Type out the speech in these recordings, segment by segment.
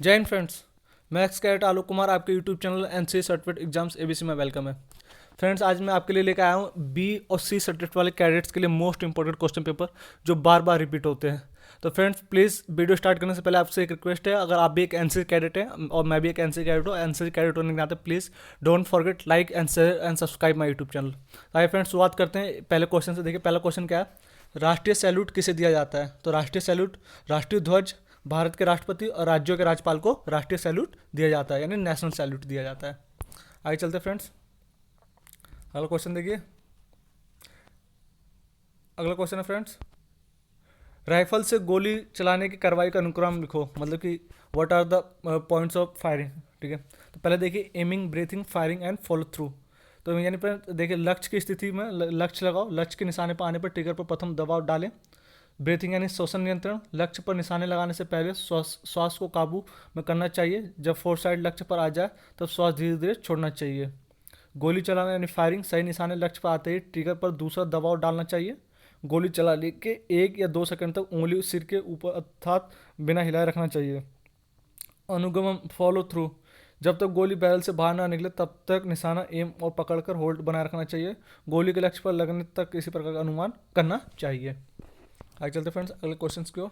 जय हिंद फ्रेंड्स। मैं x cadet Alok Kumar आपके YouTube channel NC certificate exams ABC में वेलकम है। फ्रेंड्स, आज मैं आपके लिए लेकर आया हूँ बी और सी सर्टिफिकेट वाले कैडेट्स के लिए मोस्ट इंपॉर्टेंट क्वेश्चन पेपर जो बार बार रिपीट होते हैं। तो फ्रेंड्स, प्लीज़ वीडियो स्टार्ट करने से पहले आपसे एक रिक्वेस्ट है, अगर आप भी एक एनसी कैडेट हैं और मैं भी एक एनसी कैडेट हूँ, एनसी कैडेट होने के नाते please don't forget like and share and subscribe my YouTube channel. आइए फ्रेंड्स, शुरुआत करते हैं पहले क्वेश्चन से। देखिए, पहला क्वेश्चन क्या है। राष्ट्रीय सैल्यूट किसे दिया जाता है? तो राष्ट्रीय सैल्यूट, राष्ट्रीय ध्वज, भारत के राष्ट्रपति और राज्यों के राज्यपाल को राष्ट्रीय सैल्यूट दिया जाता है, यानी नेशनल सैल्यूट दिया जाता है। आगे चलते फ्रेंड्स, अगला क्वेश्चन देखिए। अगला क्वेश्चन है फ्रेंड्स, राइफल से गोली चलाने की कार्रवाई का अनुक्रम लिखो, मतलब कि what are the points of firing. ठीक है, तो पहले देखिए aiming, breathing, firing and follow through. तो यानी पर देखिए लक्ष्य की स्थिति में लक्ष्य लगाओ, लक्ष्य के निशाने पर आने पर ट्रिगर पर प्रथम दबाव डालें। ब्रीथिंग यानी श्वसन नियंत्रण, लक्ष्य पर निशाने लगाने से पहले श्वास को काबू में करना चाहिए। जब फोर साइड लक्ष्य पर आ जाए तब श्वास धीरे धीरे छोड़ना चाहिए। गोली चलाना यानी फायरिंग, सही निशाने लक्ष्य पर आते ही ट्रिगर पर दूसरा दबाव डालना चाहिए। गोली चलाने के 1 या 2 सेकंड तक उंगली सिर के ऊपर अर्थात बिना हिलाए रखना चाहिए। अनुगमन फॉलो थ्रू, जब तक गोली बैरल से बाहर ना निकले तब तक निशाना एम और पकड़कर होल्ड बनाए रखना चाहिए। गोली के लक्ष्य पर लगने तक किसी प्रकार का अनुमान करना चाहिए। आगे चलते फ्रेंड्स अगले क्वेश्चन की ओर।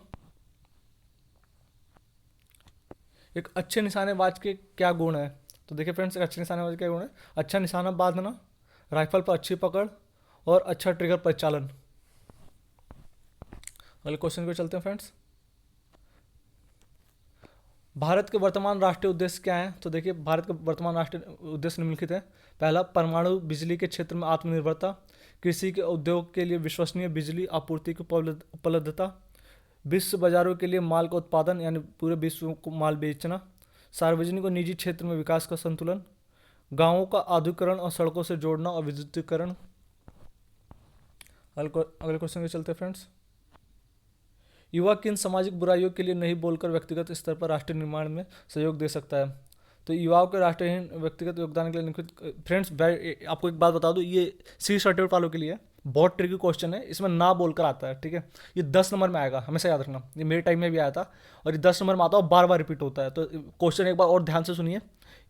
एक अच्छे निशानेबाज के क्या गुण है? तो देखिए फ्रेंड्स, एक अच्छे निशानेबाज के क्या गुण है। अच्छा निशाना बांधना, राइफल पर अच्छी पकड़ और अच्छा ट्रिगर परिचालन। अगले क्वेश्चन पे चलते हैं फ्रेंड्स। भारत के वर्तमान राष्ट्रीय उद्देश्य क्या है? तो देखिए, भारत के वर्तमान राष्ट्रीय उद्देश्य निम्नलिखित है। पहला, परमाणु बिजली के क्षेत्र में आत्मनिर्भरता। कृषि के उद्योग के लिए विश्वसनीय बिजली आपूर्ति की उपलब्धता। विश्व बाजारों के लिए माल का उत्पादन, यानी पूरे विश्व को माल बेचना। सार्वजनिक और निजी क्षेत्र में विकास का संतुलन। गांवों का आधुनिकीकरण और सड़कों से जोड़ना और विद्युतीकरण। अगले क्वेश्चन पे चलते हैं फ्रेंड्स। युवा किन सामाजिक बुराइयों के लिए नहीं बोलकर व्यक्तिगत स्तर पर राष्ट्र निर्माण में सहयोग दे सकता है? तो युवाओं के राष्ट्रहीन व्यक्तिगत योगदान के लिए निम्नलिखित फ्रेंड्स, आपको एक बात बता दूं, ये सी सर्टिफिकेट वालों के लिए है। बहुत ट्रिकी क्वेश्चन है, इसमें ना बोलकर आता है। ठीक है, ये 10 नंबर में आएगा, हमेशा याद रखना। ये मेरे टाइम में भी आया था और ये 10 नंबर में आता है और बार बार रिपीट होता है। तो क्वेश्चन एक बार और ध्यान से सुनिए।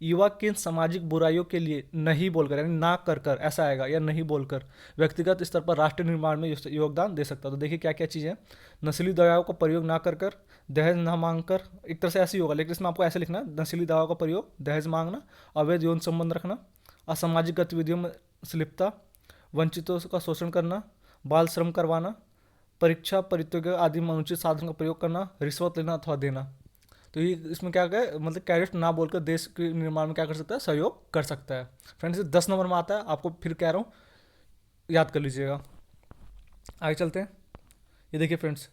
युवा किन सामाजिक बुराइयों के लिए नहीं बोलकर, यानी ना कर कर ऐसा आएगा, या नहीं बोलकर व्यक्तिगत स्तर पर राष्ट्र निर्माण में योगदान दे सकता है। तो देखिए क्या क्या चीज़ें। नस्ली दवाओं का प्रयोग ना कर कर, दहेज ना मांग कर, एक तरह से ऐसे ही होगा लेकिन इसमें आपको ऐसे लिखना है, नस्ली दवाओं का प्रयोग, दहेज मांगना, अवैध यौन संबंध रखना, असामाजिक गतिविधियों में लिप्तता, वंचितों का शोषण करना, बाल श्रम करवाना, परीक्षा परित्याग आदि में अनुचित साधन का प्रयोग करना, रिश्वत लेना अथवा देना। तो ये इसमें क्या क्या मतलब कैडेट ना बोलकर देश के निर्माण में क्या कर सकता है, सहयोग कर सकता है। फ्रेंड्स, 10 नंबर में आता है, आपको फिर कह रहा हूँ याद कर लीजिएगा। आगे चलते हैं। ये देखिए फ्रेंड्स,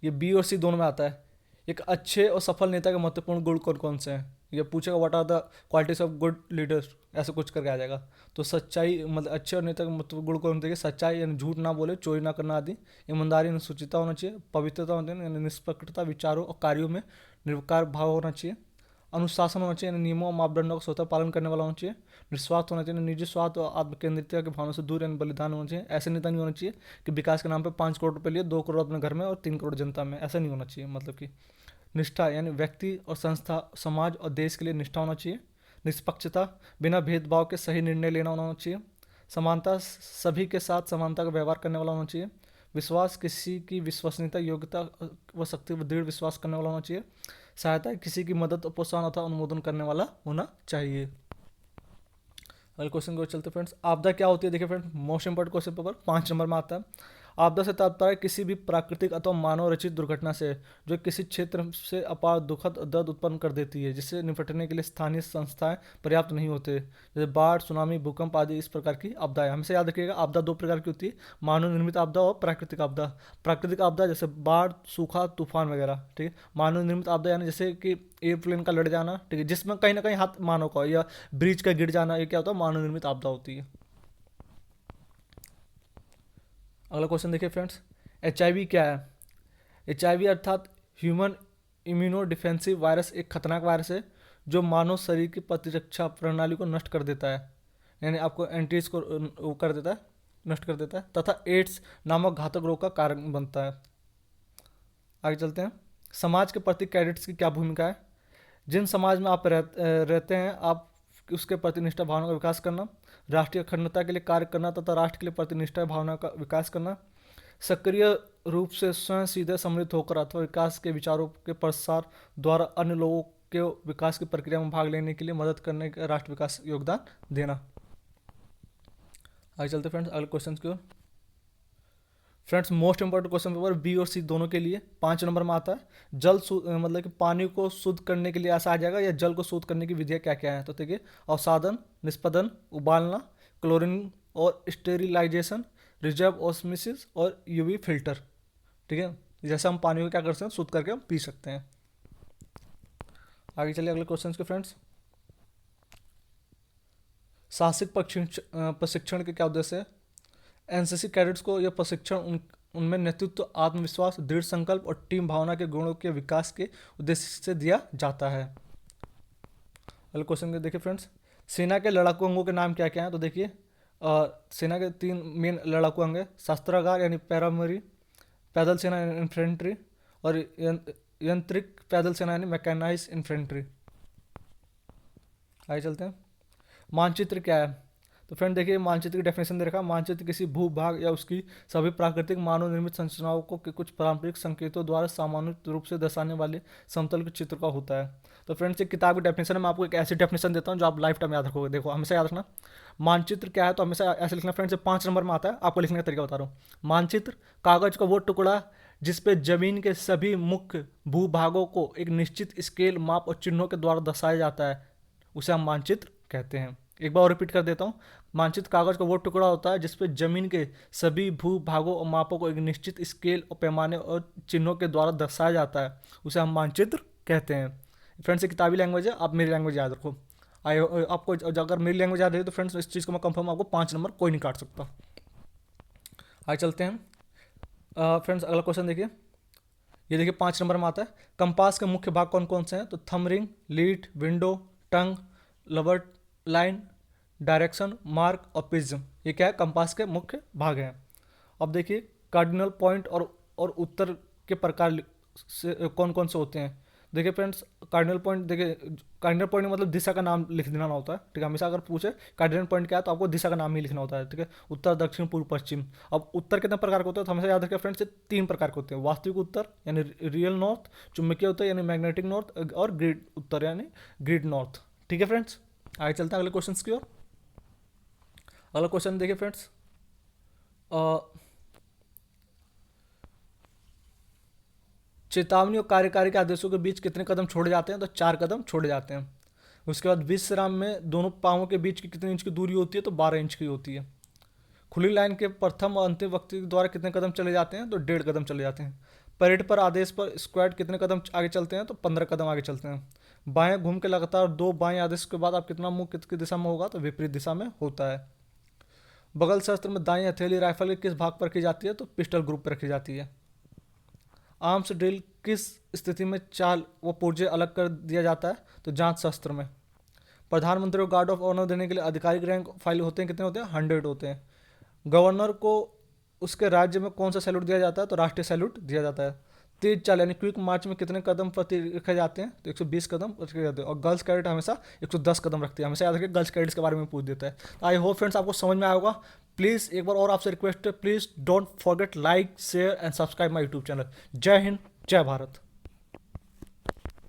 ये बी और सी दोनों में आता है। एक अच्छे और सफल नेता के महत्वपूर्ण गुण कौन कौन से हैं? ये पूछेगा what are the qualities of good leader, ऐसे कुछ करके आ जाएगा। तो सच्चाई, मतलब अच्छे और नेता के महत्वपूर्ण गुण कौन से? सच्चाई यानी झूठ ना बोले, चोरी ना करना आदि। ईमानदारी यानी शुचिता होना चाहिए। पवित्रता होना चाहिए यानी निष्पक्षता, विचारों और कार्यों में निर्विकार भाव होना चाहिए। अनुशासन होना चाहिए, नियमों और मापदंडों का स्वतः पालन करने वाला होना चाहिए। निस्वार्थ होना चाहिए, निजी स्वार्थ और आत्मकेंद्रिता के भावना से दूर यानी बलिदान होना चाहिए। ऐसे नेता नहीं होना चाहिए कि विकास के नाम पे 5 करोड़ रुपये लिए 2 करोड़ अपने घर में और 3 करोड़ जनता में, ऐसा नहीं होना चाहिए। मतलब कि निष्ठा यानी व्यक्ति और संस्था, समाज और देश के लिए निष्ठा होना चाहिए। निष्पक्षता, बिना भेदभाव के सही निर्णय लेना होना चाहिए। समानता, सभी के साथ समानता का व्यवहार करने वाला होना चाहिए। विश्वास, किसी की विश्वसनीयता, योग्यता व शक्ति पर दृढ़ विश्वास करने वाला होना चाहिए। सहायता, किसी की मदद और प्रोत्साहन अथवा अनुमोदन करने वाला होना चाहिए। अगले क्वेश्चन को चलते फ्रेंड्स। आपदा क्या होती है? देखिए friends, most important question paper 5 number में आता है। आपदा से तात्पर्य किसी भी प्राकृतिक अथवा मानव रचित दुर्घटना से जो किसी क्षेत्र से अपार दुखद दर्द उत्पन्न कर देती है, जिससे निपटने के लिए स्थानीय संस्थाएं पर्याप्त नहीं होते, जैसे बाढ़, सुनामी, भूकंप आदि। इस प्रकार की आपदाएं, हमेशा याद रखिएगा, आपदा 2 प्रकार की होती है, मानव निर्मित आपदा और प्राकृतिक आपदा। प्राकृतिक आपदा जैसे बाढ़, सूखा, तूफान वगैरह। ठीक है, मानव निर्मित आपदा यानी जैसे कि एयरप्लेन का लड़ जाना, ठीक है, जिसमें कहीं ना कहीं हाथ मानव का, या ब्रिज का गिर जाना, ये क्या होता है, मानव निर्मित आपदा होती है। अगला क्वेश्चन देखिए फ्रेंड्स, HIV क्या है? HIV अर्थात ह्यूमन इम्यूनो डिफेंसिव वायरस एक खतरनाक वायरस है जो मानव शरीर की प्रतिरक्षा प्रणाली को नष्ट कर देता है, यानी आपको एंटीज को वो कर देता है, नष्ट कर देता है, तथा एड्स नामक घातक रोग का कारण बनता है। आगे चलते हैं। समाज के प्रति कैडेट्स की क्या भूमिका है? जिन समाज में आप रहते हैं, आप उसके प्रति निष्ठा भावना का विकास करना, राष्ट्रीय अखंडता के लिए कार्य करना तथा राष्ट्र के लिए प्रतिनिष्ठा भावना का विकास करना, सक्रिय रूप से स्वयं सीधे सम्मिलित होकर अथवा विकास के विचारों के प्रसार द्वारा अन्य लोगों के विकास की प्रक्रिया में भाग लेने के लिए मदद करने का राष्ट्र विकास योगदान देना। आगे चलते फ्रेंड्स अगले क्वेश्चन की ओर। Friends most important question paper B और सी दोनों के लिए 5 नंबर में आता है। मतलब कि पानी को शुद्ध करने के लिए ऐसा आ जाएगा, या जल को शुद्ध करने की विधियाँ क्या क्या है। तो देखिए, अवसादन, निष्पदन, उबालना, क्लोरीन और स्टेरिलाइजेशन, रिजर्व ऑस्मोसिस और यूवी फिल्टर। ठीक है, जैसे हम पानी को क्या कर सकते हैं, शुद्ध करके हम पी सकते हैं। आगे चलिए अगले क्वेश्चन के फ्रेंड्स। साहसिक प्रशिक्षण के क्या उद्देश्य है। एनसीसी कैडेट्स को यह प्रशिक्षण उनमें नेतृत्व, आत्मविश्वास, दृढ़ संकल्प और टीम भावना के गुणों के विकास के उद्देश्य से दिया जाता है। अगले क्वेश्चन के देखिए फ्रेंड्स, सेना के लड़ाकू अंगों के नाम क्या क्या हैं। तो देखिए, सेना के 3 मेन लड़ाकू अंग है, शस्त्रागार यानी पैरामरी, पैदल सेना यानी इन्फेंट्री, और यंत्रिक पैदल सेना यानी मैकेनाइज इन्फेंट्री। आगे चलते हैं। मानचित्र क्या है। तो फ्रेंड देखिए, मानचित्र की डेफिनेशन दे रखा है। मानचित्र किसी भूभाग या उसकी सभी प्राकृतिक मानव निर्मित संरचनाओं को के कुछ पारंपरिक संकेतों द्वारा सामान्य रूप से दर्शाने वाले समतल के चित्र का होता है। तो फ्रेंड्स, एक किताब की डेफिनेशन है, मैं आपको एक ऐसी डेफिनेशन देता हूँ जो आप लाइफ टाइम याद रखोगे। देखो, हमेशा याद रखना, मानचित्र क्या है तो हमेशा ऐसे लिखना फ्रेंड्स। 5 नंबर में आता है, आपको लिखने का तरीका बता रहा हूँ। मानचित्र कागज का वो टुकड़ा जिसपे जमीन के सभी मुख्य भूभागों को एक निश्चित स्केल, माप और चिन्हों के द्वारा दर्शाया जाता है, उसे हम मानचित्र कहते हैं। एक बार और रिपीट कर देता हूँ। मानचित्र कागज का वो टुकड़ा होता है जिसपे जमीन के सभी भूभागों और मापों को एक निश्चित स्केल और पैमाने और चिन्हों के द्वारा दर्शाया जाता है, उसे हम मानचित्र कहते हैं। फ्रेंड्स, ये किताबी लैंग्वेज है, आप मेरी लैंग्वेज याद रखो। आपको अगर मेरी लैंग्वेज याद रही तो फ्रेंड्स इस चीज़ को मैं कंफर्म, आपको 5 नंबर कोई नहीं काट सकता। आगे चलते हैं फ्रेंड्स, अगला क्वेश्चन देखिए। ये देखिए 5 नंबर में आता है, कंपास के मुख्य भाग कौन कौन से हैं। तो थंब रिंग, लीड, विंडो, टंग, लवर लाइन, डायरेक्शन, मार्क और प्रिज्म, ये क्या है, कंपास के मुख्य भाग हैं। अब देखिए, कार्डिनल पॉइंट और उत्तर के प्रकार से कौन कौन से होते हैं। देखिए फ्रेंड्स, कार्डिनल पॉइंट, देखिए कार्डिनल पॉइंट मतलब दिशा का नाम लिख देना होता है। ठीक है, हमेशा अगर पूछे कार्डिनल पॉइंट क्या है तो आपको दिशा का नाम ही लिखना होता है। ठीक है, उत्तर, दक्षिण, पूर्व, पश्चिम। अब उत्तर कितने प्रकार के होते हैं तो हमेशा याद रखिए फ्रेंड्स, 3 प्रकार के होते हैं। वास्तविक उत्तर यानी रियल नॉर्थ, चुंबकीय उत्तर यानी मैग्नेटिक नॉर्थ, और ग्रिड उत्तर यानी ग्रिड नॉर्थ। ठीक है फ्रेंड्स, आगे चलते हैं अगले क्वेश्चन की ओर। अगला क्वेश्चन देखिए फ्रेंड्स, चेतावनी और कार्यकारी के आदेशों के बीच कितने कदम छोड़े जाते हैं। तो 4 कदम छोड़े जाते हैं। उसके बाद विश्राम में दोनों पाँवों के बीच की कितने इंच की दूरी होती है। तो 12 इंच की होती है। खुली लाइन के प्रथम और अंतिम व्यक्ति द्वारा कितने कदम चले जाते हैं। तो 1.5 कदम चले जाते हैं। परेड पर आदेश पर स्क्वाड कितने कदम आगे चलते हैं। तो 15 कदम आगे चलते हैं। बाएं घूम के लगातार 2 बाएं आदेश के बाद आप कितना मुंह कितनी दिशा में होगा। तो विपरीत दिशा में होता है। बगल शस्त्र में दाएं हथेली राइफल के किस भाग पर रखी जाती है। तो पिस्टल ग्रुप पर रखी जाती है। आर्म्स ड्रिल किस स्थिति में चाल व पुर्जे अलग कर दिया जाता है। तो जांच शस्त्र में। प्रधानमंत्री को गार्ड ऑफ ऑनर देने के लिए आधिकारिक रैंक फाइल होते हैं, कितने होते हैं। 100 होते हैं। गवर्नर को उसके राज्य में कौन सा सैल्यूट दिया जाता है। तो राष्ट्रीय सैल्यूट दिया जाता है। तेज चाल यानी क्विक मार्च में कितने कदम प्रति रखे जाते हैं। तो 120 कदम रखे जाते हैं। और गर्ल्स कैडेट हमेशा 110 कदम रखती है। हमेशा याद रखिए, गर्ल्स कैडेट्स के बारे में पूछ देता है। तो आई होप फ्रेंड्स आपको समझ में आया होगा। प्लीज़ एक बार और आपसे रिक्वेस्ट है, please don't forget like, share and subscribe my YouTube channel. जय हिंद, जय भारत।